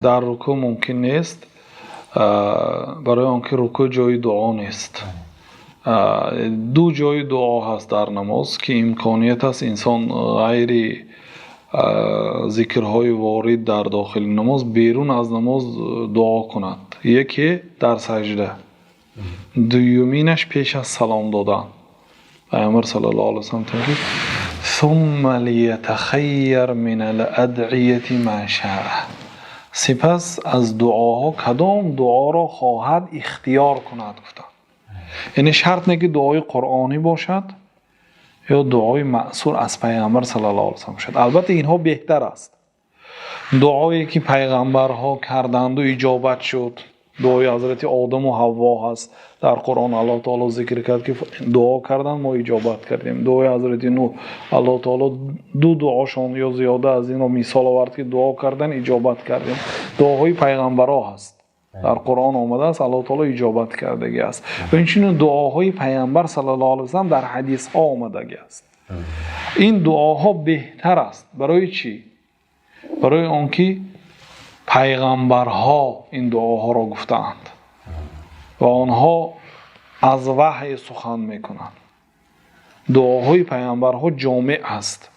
در رکوع ممکن نیست، برای آنکه رکوع جای دعا نیست. دو جای دعا هست در نماز که امکانیت است انسان غیر ذکرهای وارد در داخل نماز بیرون از نماز دعا کند. یکی در سجده، دومینش پیش از سلام دادن. پیامبر صلی الله علیه و سلم میگه ثم لیتخیر من الادعیه ما شاء، سپس از دعاها کدام دعا را خواهد اختیار کند. گفتن یعنی شرط نه که دعای قرآنی باشد یا دعای مأثور از پیامبر صلی الله علیه و سلم شد. البته اینها بهتر است. دعایی که پیغمبرها کردند و اجابت شد، دعای حضرت آدم و حوا هست. در قرآن الله تعالی ذکر کرد که دعا کردن ما اجابت کردیم. دعای حضرت نوح الله تعالی دو دعاشون یا زیاده از این رو مثال آورد که دعا کردن اجابت کردیم. دعاهای پیغمبرها هست، در قرآن آمده است، الله تعالی اجابت کردگی است. و اینچنین دعاهای پیغمبر صلی الله علیه و سلم در حدیث ها آمدگی است. این دعاها بهتر است. برای چی؟ برای آنکه پیغمبرها این دعاها را گفتند و آنها از وحی سخن میکنند. دعاهای پیغمبرها جامع است.